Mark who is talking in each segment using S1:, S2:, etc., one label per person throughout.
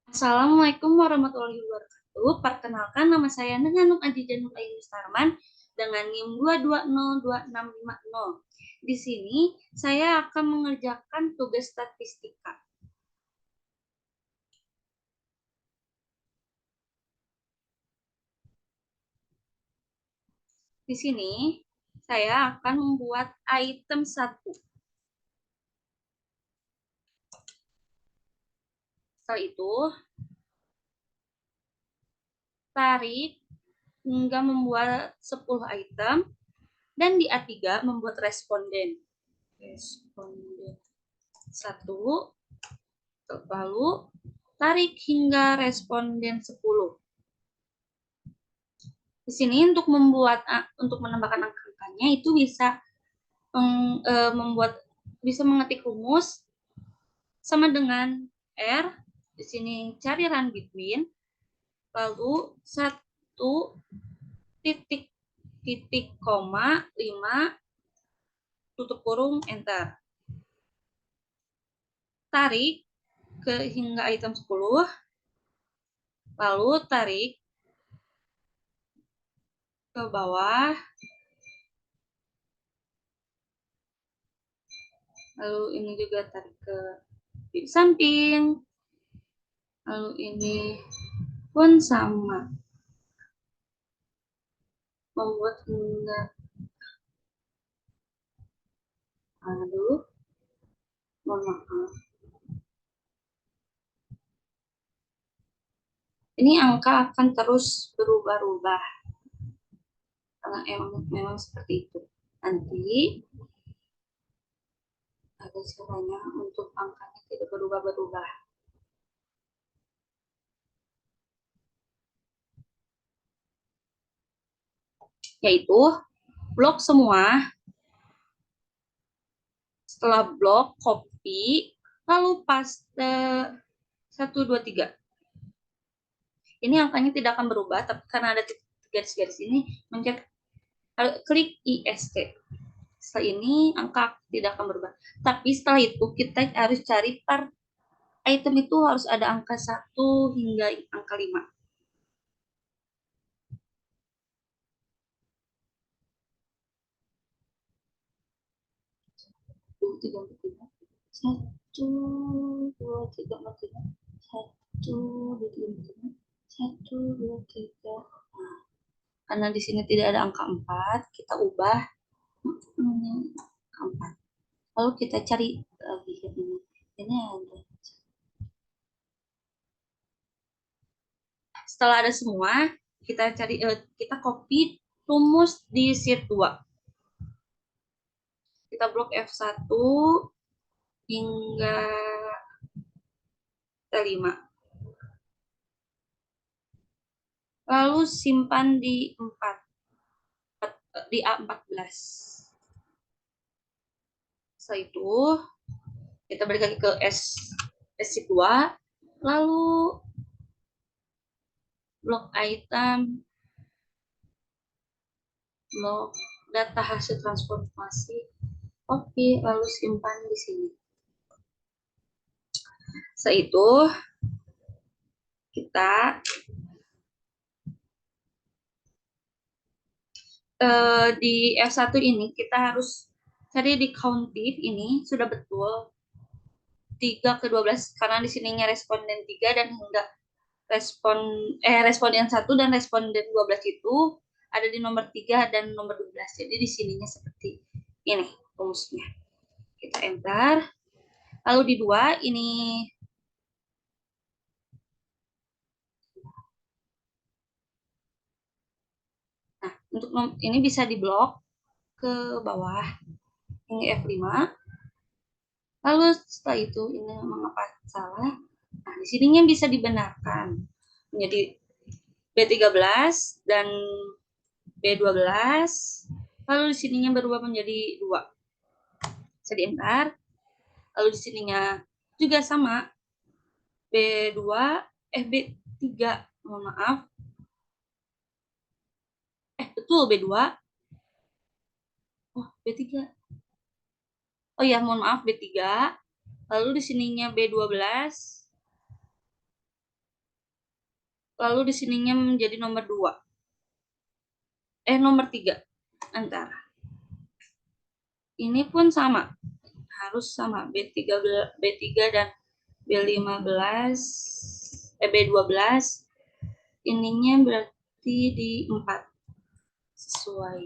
S1: Assalamualaikum warahmatullahi wabarakatuh. Perkenalkan nama saya Nenganung Aji Janur Ayu Mustarman dengan NIM 2202650. Di sini saya akan mengerjakan tugas statistika. Di sini saya akan membuat item 1. Setelah itu, tarik hingga membuat 10 item dan di A3 membuat responden. Responden 1, lalu tarik hingga responden 10. Di sini untuk menambahkan angka-angkanya itu bisa bisa mengetik rumus sama dengan R. Di sini cari run between, lalu 1 koma 5 tutup kurung enter. Tarik hingga item 10, lalu tarik ke bawah, lalu ini juga tarik ke samping, lalu ini pun sama, membuat hingga mohon maaf. Ini angka akan terus berubah-ubah karena memang seperti itu. Nanti ada caranya untuk angkanya tidak berubah-berubah. Yaitu blok semua, setelah blok copy, lalu paste 1, 2, 3. Ini angkanya tidak akan berubah, tapi karena ada garis-garis ini, mencet klik IST. Setelah ini angka tidak akan berubah. Tapi setelah itu kita harus cari per item itu harus ada angka 1 hingga angka 5. Satu, dua, tiga, empat, tiga. Satu, dua, tiga, satu, dua, tiga. Nah, karena di sini tidak ada angka 4, kita ubah angka 4. Lalu kita cari lagi ini. Ini ada. Setelah ada semua, kita copy rumus di sheet 2. Kita blok F1 hingga T5. Lalu simpan di A14. Setelah itu kita balik lagi ke sheet 2, lalu blok item, blok data hasil transformasi, copy, lalu simpan di sini. Setelah itu kita di F1 ini kita harus cari di countif ini sudah betul 3 ke 12 karena di sininya responden 3 dan hingga responden 1 dan responden 12 itu ada di nomor 3 dan nomor 12. Jadi di sininya seperti ini rumusnya. Kita enter. Lalu di 2 ini untuk ini bisa diblok ke bawah ini F5. Lalu setelah itu ini mengapa salah? Nah, di sininya bisa dibenarkan menjadi B13 dan B12. Lalu di sininya berubah menjadi 2. Bisa dienter. Lalu di sininya juga sama B2 B3, mohon maaf. Betul B2. Oh, B3. Oh ya, mohon maaf B3. Lalu di sininya B12. lalu di sininya menjadi nomor 2. Nomor 3 antara. Ini pun sama, harus sama B3 dan B15, B12. Ininya berarti di 4 sesuai.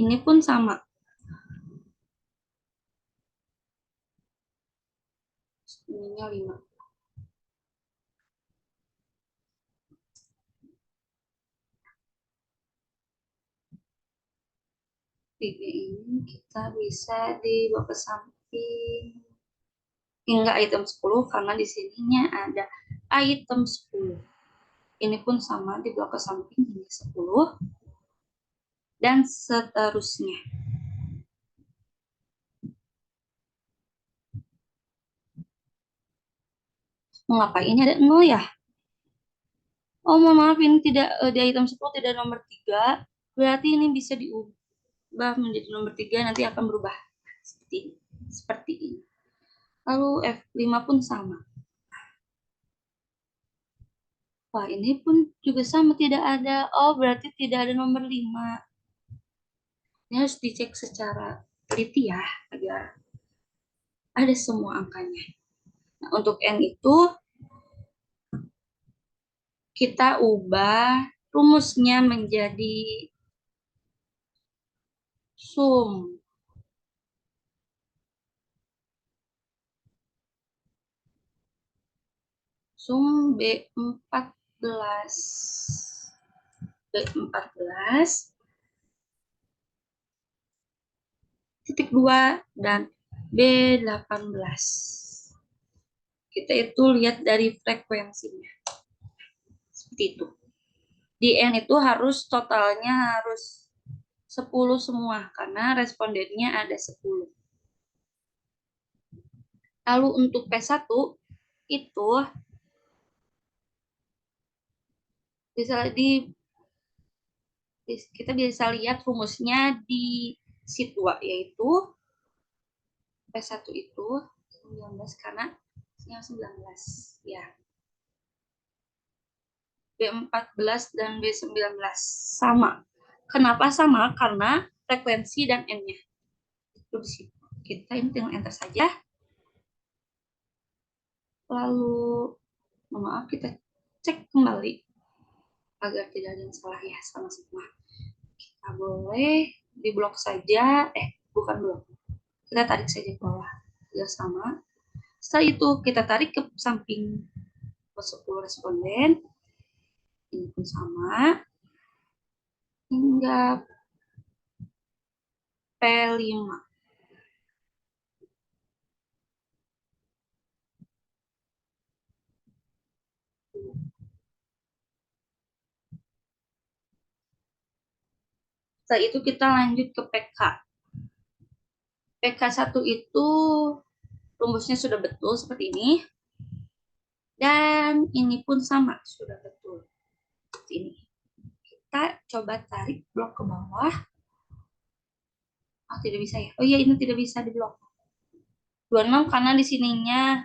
S1: Ini pun sama. Ininya 5. Tiga ini kita bisa dibawa ke samping hingga item 10 karena di sininya ada item 10. Ini pun sama dibawa ke samping hingga 10 dan seterusnya. Mengapa ini ada 0 ya? Oh, mohon maaf, ini tidak di item 10 tidak nomor 3. Berarti ini bisa diubah menjadi nomor 3, nanti akan berubah seperti ini. Lalu F5 pun sama. Wah, ini pun juga sama, tidak ada. Oh, berarti tidak ada nomor 5. Ini harus dicek secara teliti ya, agar ada semua angkanya. Nah, untuk N itu kita ubah rumusnya menjadi sum. Sum B14. B14 titik 2 dan B18. Kita itu lihat dari frekuensinya. Seperti itu. Di N itu harus totalnya harus 10 semua karena respondennya ada 10. Lalu untuk P1 itu kita bisa lihat rumusnya di sheet 2, yaitu P1 itu 19 karena yang 19 ya. B14 dan B19 sama. Kenapa sama? Karena frekuensi dan N-nya. Itu di situ. Kita ini tinggal enter saja. Lalu, maaf, kita cek kembali agar tidak ada yang salah ya sama semua. Kita boleh di blok saja, bukan blok. Kita tarik saja ke bawah. Biar sama. Setelah itu kita tarik ke samping 10 responden. Ini pun sama. Hingga P5. Setelah itu kita lanjut ke PK. PK1 itu rumusnya sudah betul seperti ini. Dan ini pun sama, sudah betul. Seperti ini. Kita coba tarik blok ke bawah. Oh, tidak bisa ya. Oh iya, ini tidak bisa di blok. 26 karena di sininya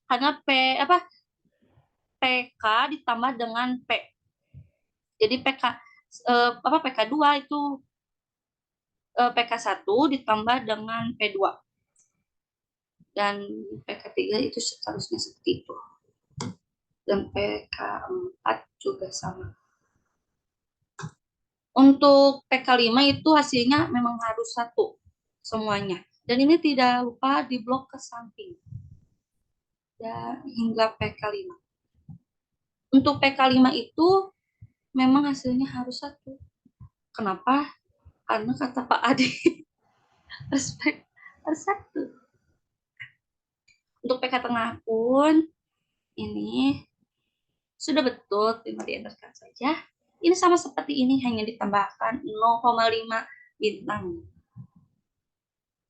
S1: karena PK ditambah dengan P. Jadi PK2 itu PK1 ditambah dengan P2. Dan PK3 itu seterusnya seperti itu. Dan PK4 juga sama. Untuk PK5 itu hasilnya memang harus 1 semuanya. Dan ini tidak lupa di blok ke samping. Ya, hingga PK5. Untuk PK5 itu memang hasilnya harus 1. Kenapa? Karena kata Pak Adi respect harus 1. Untuk PK tengah pun ini sudah betul, tinggal dienterkan saja. Ini sama seperti ini, hanya ditambahkan 0,5 bintang.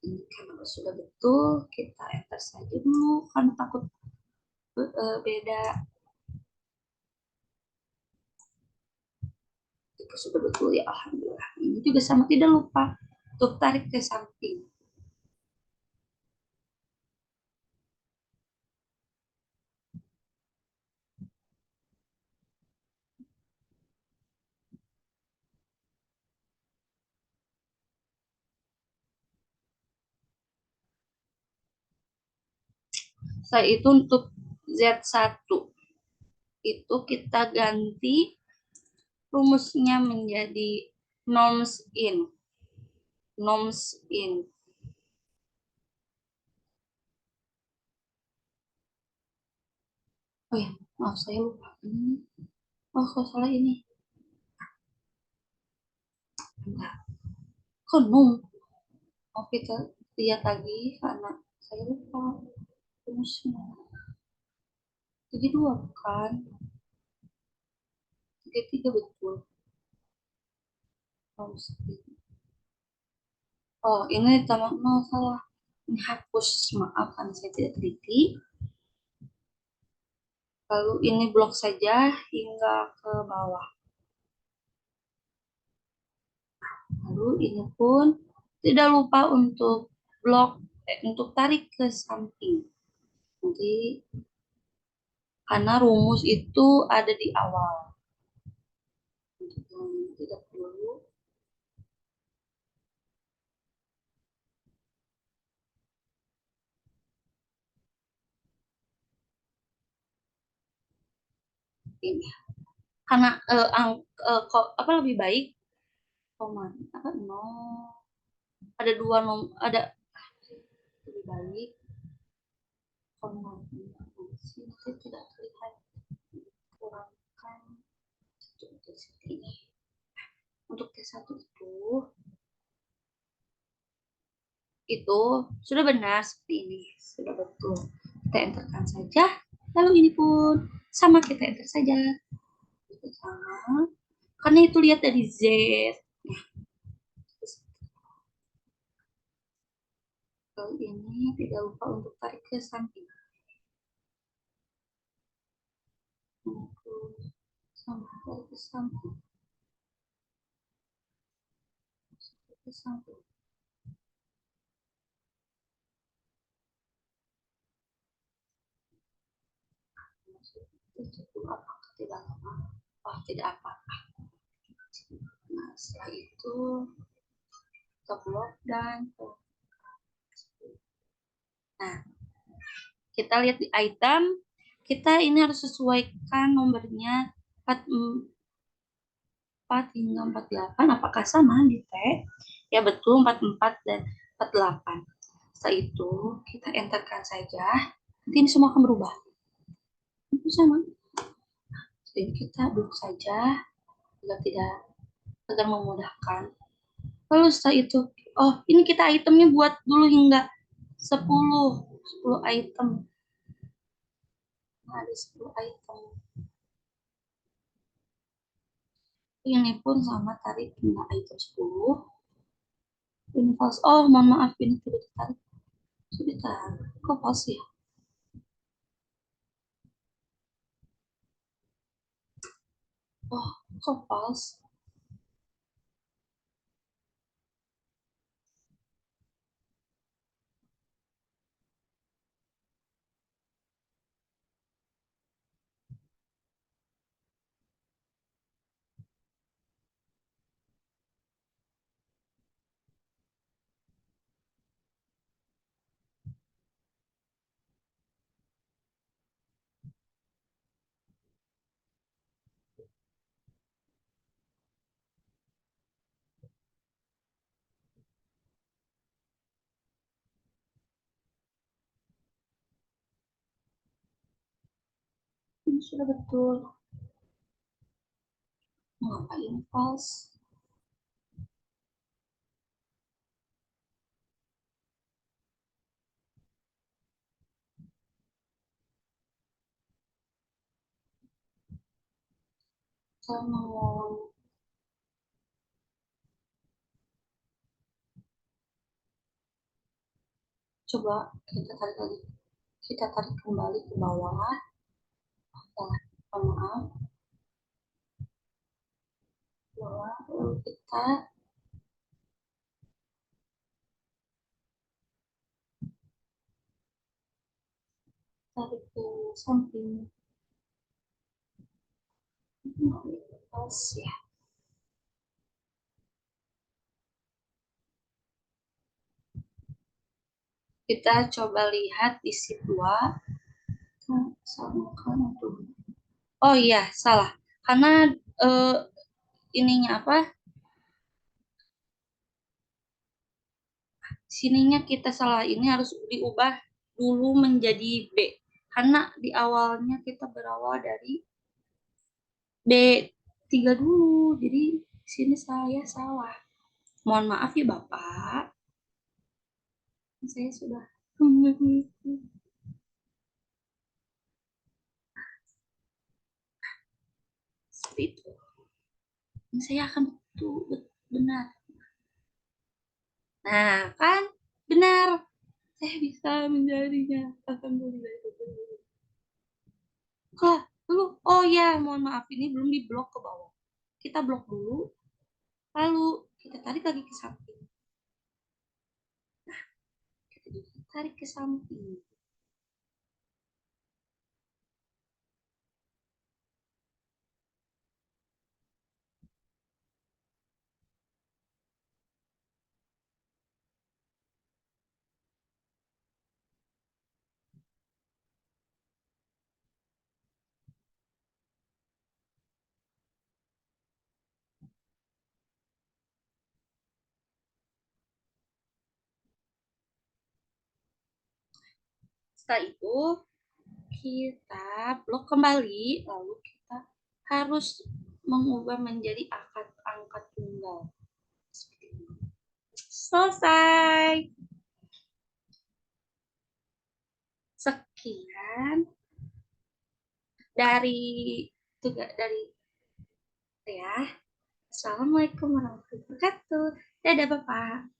S1: Ini karena sudah betul, kita enter saja dulu, karena takut beda. Jika sudah betul ya alhamdulillah. Ini juga sama, tidak lupa untuk tarik ke samping. Setelah itu untuk Z1 itu kita ganti rumusnya menjadi norms in. Norms in. Oh ya, maaf saya lupa. Oh, kok salah ini. Enggak. Kok no? Oh, kita lihat lagi karena saya lupa rumusnya. Jadi dua bukan? Tiga tiga betul. Norms in. Oh, ini tambah nol salah. Ini hapus, maaf karena saya tidak teliti. Lalu ini blok saja hingga ke bawah. Lalu ini pun tidak lupa untuk blok untuk tarik ke samping. Jadi karena rumus itu ada di awal. Untuk yang tidak perlu ini. Karena apa lebih baik koma apa nol ada dua nom ada lebih baik koma sini tidak terlihat kurangkan untuk T1 itu sudah benar seperti ini, sudah betul. Kita enterkan saja. Lalu ini pun sama, kita enter saja. Sama. Karena itu lihat dari Z. Lalu ini tidak lupa untuk tarik ke samping. Untuk sama tarik ke samping. Ke samping. Apakah tidak apa? Oh, tidak apa-apa. Nah, setelah itu kita blok dan nah, kita lihat di item, kita ini harus sesuaikan nomornya 4 hingga 48. Apakah sama di T? Ya betul, 44 dan 48. Setelah itu, kita enterkan saja. Nanti ini semua akan berubah. Itu sama. Jadi kita duduk saja agar tidak agar memudahkan. Lalu setelah itu, oh ini kita itemnya buat dulu hingga 10 item. Nah, ada 10 item. Ini pun sama tarik hingga item 10. Ini false. Oh, mohon maaf ini tidak ditarik. Sudah ditarik. Kok false ya? Oh, kok false? Ini sudah betul. Ngapain false? Saya mau coba kita tarik lagi. Kita tarik kembali ke bawah. Oh, maaf. Bawah. Lalu kita tarik ke samping. Pas ya. Kita coba lihat di sheet 2. Samakan tuh. Oh iya, salah. Karena eh, ininya apa? Sininya kita salah. Ini harus diubah dulu menjadi B. Karena di awalnya kita berawal dari B3 dulu. Jadi sini saya salah. Mohon maaf ya Bapak. Saya sudah seperti itu. Saya akan tuh benar. Nah, kan benar. Saya bisa menjadinya. Alhamdulillah. Kak, dulu. Oh ya, mohon maaf ini belum diblok ke bawah. Kita blok dulu, lalu kita tarik lagi ke samping. Kita tarik ke samping. Setelah itu kita blok kembali, lalu kita harus mengubah menjadi angka tunggal. Selesai. Sekian dari tugas dari ya. Assalamualaikum warahmatullahi wabarakatuh. Dadah Bapak.